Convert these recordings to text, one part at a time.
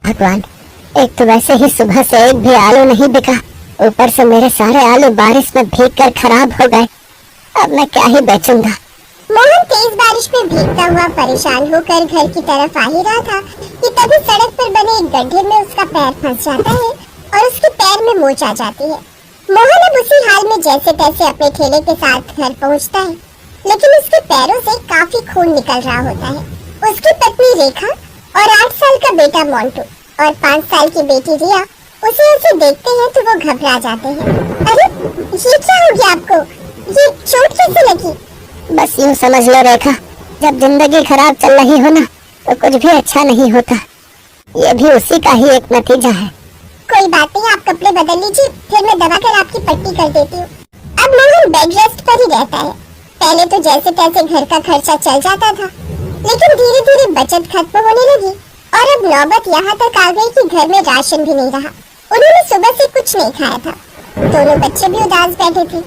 भगवान, एक तो वैसे ही सुबह से एक भी आलू नहीं बिका, ऊपर से मेरे सारे आलू बारिश में भीगकर खराब हो गए। अब मैं क्या ही बेचूंगा। मोहन तेज बारिश में भीगता हुआ परेशान होकर घर की तरफ आ ही रहा था कि तभी सड़क पर बने एक गड्ढे में उसका पैर फंस जाता है और उसके पैर में मोच आ जाती है। मोहन अब उसी हाल में जैसे तैसे अपने ठेले के साथ घर पहुंचता है, लेकिन उसके पैरों से काफी खून निकल रहा होता है। उसकी पत्नी रेखा और 8 साल का बेटा मोंटू और 5 साल की बेटी रिया उसे ऐसे देखते हैं तो वो घबरा जाते हैं। अरे ये क्या हो गया आपको? ये चोट कैसे लगी? बस यूं समझ लो रेखा, जब जिंदगी खराब चल रही हो ना तो कुछ भी अच्छा नहीं होता। ये भी उसी का ही एक नतीजा है। कोई बात नहीं, आप कपड़े बदल लीजिए, फिर मैं दवा कर आपकी पट्टी कर देती हूँ। अब मोहन बेड रेस्ट पर ही रहता है। पहले तो जैसे तैसे घर का खर्चा चल जाता था, लेकिन धीरे धीरे बचत खत्म होने लगी और अब नौबत यहाँ तक आ गई कि घर में राशन भी नहीं रहा। उन्होंने सुबह से कुछ नहीं खाया था। दोनों बच्चे भी उदास बैठे थे।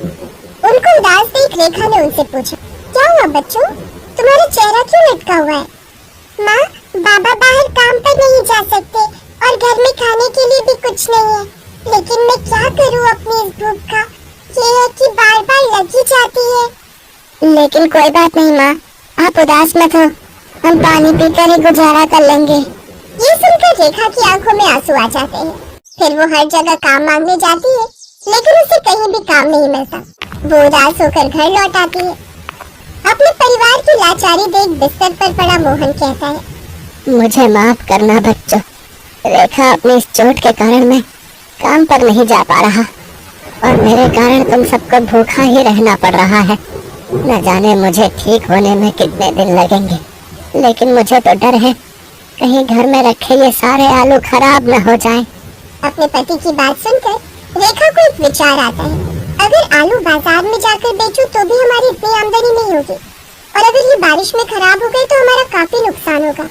उनको उदास देख रेखा ने उनसे पूछा, क्या हुआ बच्चों, तुम्हारा चेहरा क्यों लटका हुआ है? माँ, बाबा बाहर काम पर नहीं जा सकते और घर में खाने के लिए भी कुछ नहीं है, लेकिन मैं क्या करूँ अपनी इस भूख का? ये है कि बार बार लगी जाती है। लेकिन कोई बात नहीं माँ, आप उदास मत हो, हम पानी पीकर ही गुजारा कर लेंगे। ये सुनकर रेखा की आंखों में आंसू आ जाते हैं। फिर वो हर जगह काम मांगने जाती है, लेकिन उसे कहीं भी काम नहीं मिलता। वो उदास होकर घर लौट आती है। अपने परिवार की लाचारी देख बिस्तर पर पड़ा मोहन कहता है, मुझे माफ करना बच्चों, रेखा अपनी इस चोट के कारण मैं काम पर नहीं जा पा रहा और मेरे कारण तुम सबको भूखा ही रहना पड़ रहा है। न जाने मुझे ठीक होने में कितने दिन लगेंगे, लेकिन मुझे तो डर है कहीं घर में रखे ये सारे आलू खराब न हो जाएं। अपने पति की बात सुनकर रेखा को एक विचार आता है, अगर आलू बाजार में जाकर बेचूं तो भी हमारी इतनी आमदनी नहीं होगी, और अगर ये बारिश में खराब हो गए तो हमारा काफी नुकसान होगा।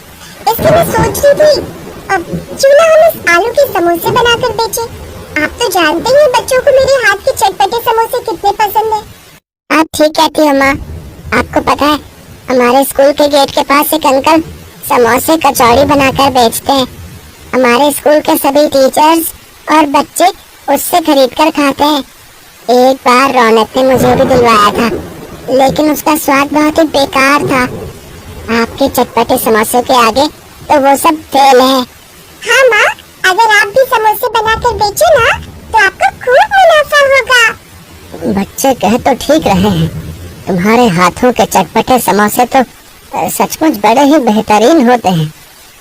इसलिए मैं सोच रही थी अब क्यों ना हम इस आलू के समोसे बनाकर बेचें। आप तो जानते ही बच्चों को मेरे हाथ के चटपटे समोसे कितने पसंद है। आप ठीक कहती हो माँ। आपको पता है हमारे स्कूल के गेट के पास एक अंकल समोसे कचौड़ी बनाकर बेचते हैं। हमारे स्कूल के सभी टीचर्स और बच्चे उससे खरीद कर खाते हैं। एक बार रौनक ने मुझे भी दिलवाया था, लेकिन उसका स्वाद बहुत ही बेकार था। आपके चटपटे समोसे के आगे तो वो सब फेल है। हाँ माँ, अगर आप भी समोसे बनाकर बेचो ना तो आपका खूब मुनाफा होगा। बच्चे कह तो ठीक रहे हैं, तुम्हारे हाथों के चटपटे समोसे तो सचमुच बड़े ही बेहतरीन होते हैं।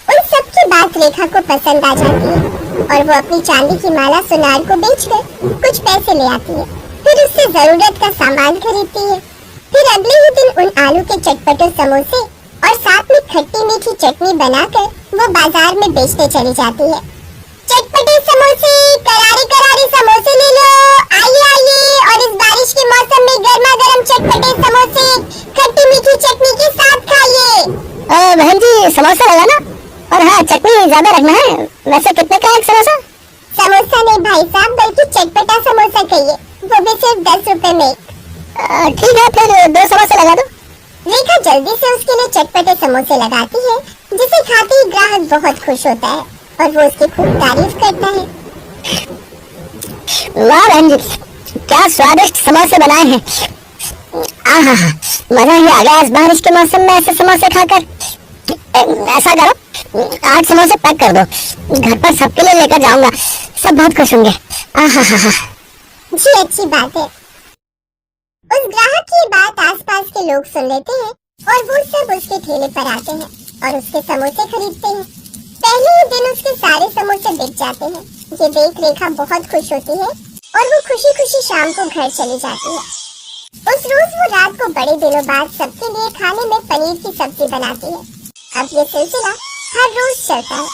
उन सब की बात रेखा को पसंद आ जाती है और वो अपनी चांदी की माला सुनार को बेचकर कुछ पैसे ले आती है। फिर उससे जरूरत का सामान खरीदती है। फिर अगले ही दिन उन आलू के चटपटे समोसे और साथ में खट्टी मीठी चटनी बनाकर वो बाजार में बेचने चली जाती है। चटपटे समोसे, करारे करारे समोसे ले लो, आइए आइए, और इस बारिश के मौसम में गर्मा गर्म चटपटे समोसे खट्टी मीठी चटनी के साथ खाइए। बहन जी, समोसा लगाना, और हाँ चटनी ज्यादा रखना है। वैसे कितने का एक समोसा? समोसा नहीं भाई साहब, बल्कि चटपटा समोसा कहिए, वो भी सिर्फ 10 रुपए में। ठीक है, फिर 2 समोसे लगा दो। रेखा जल्दी से उसके लिए चटपटे समोसे लगाती है, जिसे खाते ही ग्राहक बहुत खुश होता है और वो उसकी खूब तारीफ करता है। वाह बहन जी, क्या स्वादिष्ट समोसे बनाए हैं। आहा, मजा ही आ गया इस बारिश के मौसम में ऐसे समोसे खाकर। ऐसा करो, 8 समोसे पैक कर दो, घर पर सबके लिए लेकर जाऊंगा, सब बहुत खुश होंगे। आहा, जी अच्छी बात है। उस ग्राहक की बात आसपास के लोग सुन लेते हैं और वो सब उसके ठेले पर आते हैं और उसके समोसे खरीदते हैं। पहले ही दिन उसके सारे समोसे बिक जाते हैं। ये देख रेखा बहुत खुश होती है और वो खुशी खुशी शाम को घर चली जाती है। उस रोज वो रात को बड़े दिनों बाद सबके लिए खाने में पनीर की सब्जी बनाती है। अब ये सिलसिला हर रोज चलता है।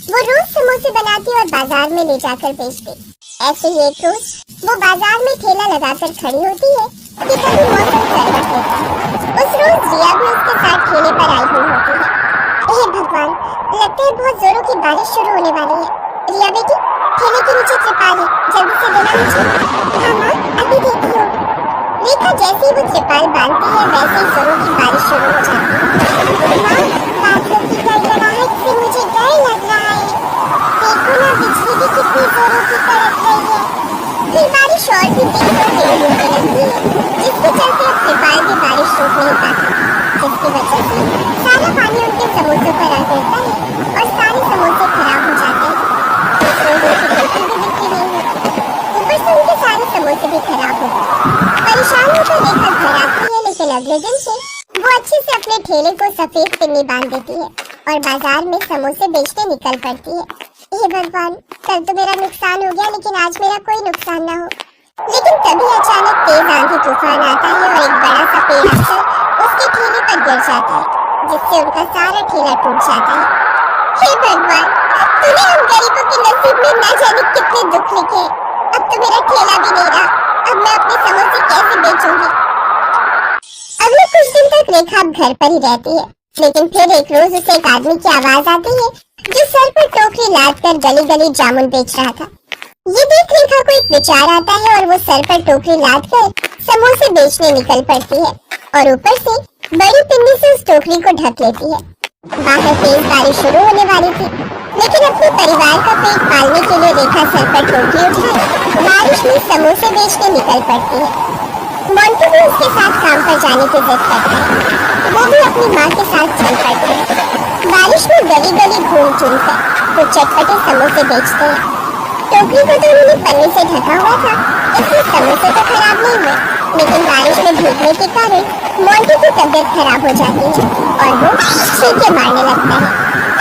वो रोज समोसे बनाती और बाजार में ले जाकर बेचती। ऐसे ही एक रोज वो बाजार में ठेला लगाकर खड़ी होती है कि तभी मौसम करवट लेता है। उस रोज रिया भी उसके साथ ठेले पर आई हुई होती है। हे भगवान, लगता है बहुत जोरों की बारिश शुरू होने वाली है। रिया बेटी, ठेले के नीचे त्रिपाल है, जल्दी से देना मुझे। हाँ माँ, अभी देखती हूँ। रेखा जैसे ही वो त्रिपाल बांधती है वैसे ही जोरों की बारिश शुरू हो जाती है। माँ, बादलों की गड़गड़ाहट से मुझे डर लग रहा है। तिरपाल भी बारिश रोक नहीं पाता, जिसकी वजह से सारा पानी उनके समोसों पर आ गिरता है और सारे समोसे खराब हो जाते हैं। उनकी बिल्कुल भी बिक्री नहीं होती, ऊपर से उनके सारे समोसे भी खराब हो गए। परेशान होकर रेखा घर आती है, लेकिन अगले दिन से वो अच्छे से अपने ठेले को सफेद पिन्नी बांध देती है और बाजार में समोसे बेचने निकल पड़ती है। हे भगवान, कल तो मेरा नुकसान हो गया, लेकिन आज मेरा कोई नुकसान ना हो। लेकिन तभी अचानक तेज आंधी तूफान आता है और एक बड़ा सा पेड़ आकर उसके ठेले पर गिर जाता है, जिससे उनका सारा ठेला टूट जाता है। हे भगवान, तूने हम गरीबों के नसीब में न जाने कितने दुख लिखे। अब तो मेरा ठेला भी नहीं रहा, अब मैं अपने समोसे कैसे बेचूंगी। अगले कुछ दिन तक रेखा घर पर ही रहती है, लेकिन फिर एक रोज उसे एक आदमी की आवाज आती है जो सर पर टोकरी लाद कर गली गली जामुन बेच रहा था। ये देख रेखा को एक विचार आता है और वो सर पर टोकरी लाद कर समोसे बेचने निकल पड़ती है और ऊपर से बड़ी पिन्नी से उस टोकरी को ढक लेती है। बाहर तेज बारिश शुरू होने वाली थी, लेकिन अपने परिवार का पेट पालने के लिए रेखा सर पर टोकरी उठाए बारिश में समोसे बेचने निकल पड़ती है। मोंटू भी उसके साथ काम पर जाने की जिद करता है, वो भी अपनी माँ के साथ चल पड़ते हैं। बारिश में गली गली घूम घूम कर वो चटपटे समोसे बेचते हैं। टोकरी को तो उन्होंने पन्नी से ढका हुआ था, इसलिए समोसे तो खराब नहीं हुए, लेकिन बारिश में भीगने के कारण मोंटी की तबीयत खराब हो जाती है और वो छींके मारने लगता है।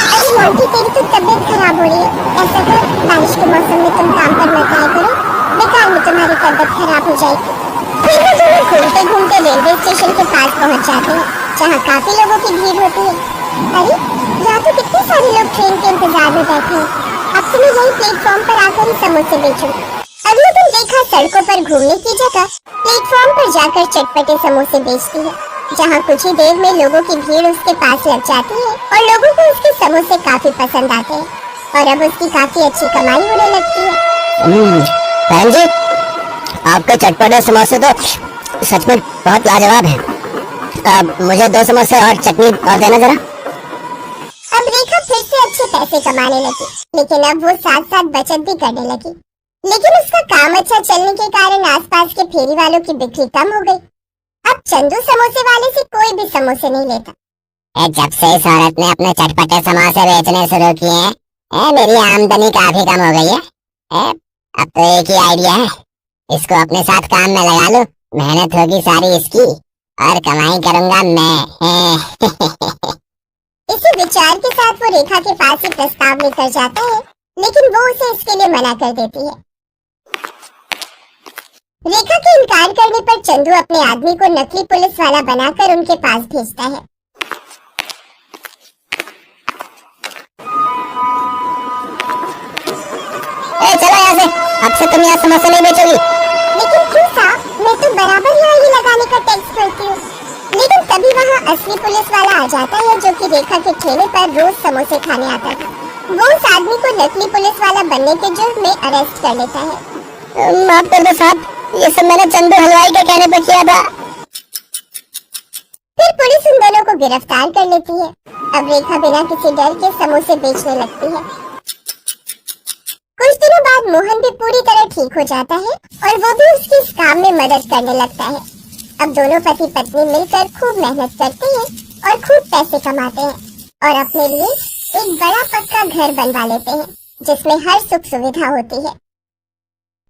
अरे मोंटी, तेरी तो तबीयत खराब हो रही है, ऐसा कर बारिश के मौसम में तुम काम पर मत आया करो, बेकार में तुम्हारी तबीयत खराब हो जाएगी। फिर वो दोनों घूमते घूमते रेलवे स्टेशन के पास पहुंच जाते हैं, जहाँ काफी लोगों की भीड़ होती है। अरे, यहाँ तो कितने सारे लोग ट्रेन के इंतजार में बैठे हैं, अब तो मैं यही प्लेटफॉर्म पर आकर ही समोसे बेचूं। अगले दिन रेखा सड़कों पर घूमने की जगह प्लेटफॉर्म पर जाकर चटपटे समोसे बेचती है, जहाँ कुछ ही देर में लोगों की भीड़ उसके पास लग जाती है और लोगों को उसके समोसे काफी पसंद आते हैं और अब उसकी काफी अच्छी कमाई होने लगती है। बहन जी, आपके चटपटे समोसे तो सच में बहुत लाजवाब है। मुझे 2 समोसे और चटनी और देना जरा। अब रेखा फिर से अच्छे पैसे कमाने लगी, लेकिन अब वो साथ साथ बचत भी करने लगी। लेकिन उसका काम अच्छा चलने के कारण आसपास के फेरी वालों की बिक्री कम हो गई। अब चंदू समोसे वाले से कोई भी समोसे नहीं लेता। जब से इस औरत ने अपने चटपटे समोसे बेचने शुरू किए हैं, मेरी आमदनी काफी कम हो गई है। अब तो एक ही आइडिया है, इसको अपने साथ काम में लगा लो, मेहनत होगी सारी इसकी और कमाई करूंगा मैं। इसी विचार के साथ वो रेखा के पास ही प्रस्ताव लेकर जाता है, लेकिन वो उसे इसके लिए मना कर देती है। रेखा के इनकार करने पर चंदू अपने आदमी को नकली पुलिस वाला बनाकर उनके पास भेजता है। चलो यहाँ से, अब से तुम यहाँ समोसे नहीं बेचोगी। लेकिन क्यों साहब, मैं तो बराबर यहाँ ही लगाने का टैक्स भरती हूँ। लेकिन तभी वहाँ असली पुलिस वाला आ जाता है, जो कि रेखा के ठेले पर रोज समोसे खाने आता था। वो उस आदमी को नकली पुलिस वाला बनने के जुर्म में अरेस्ट कर लेता है। माफ कर दो साहब, ये सब मैंने चंदू हलवाई के कहने पर किया था। फिर पुलिस उन दोनों को गिरफ्तार कर लेती है। अब रेखा बिना किसी डर के समोसे बेचने लगती है। कुछ दिनों बाद मोहन भी पूरी तरह ठीक हो जाता है और वो भी उसकी इस काम में मदद करने लगता है। अब दोनों पति पत्नी मिलकर खूब मेहनत करते हैं और खूब पैसे कमाते हैं और अपने लिए एक बड़ा पक्का घर बनवा लेते हैं, जिसमें हर सुख सुविधा होती है।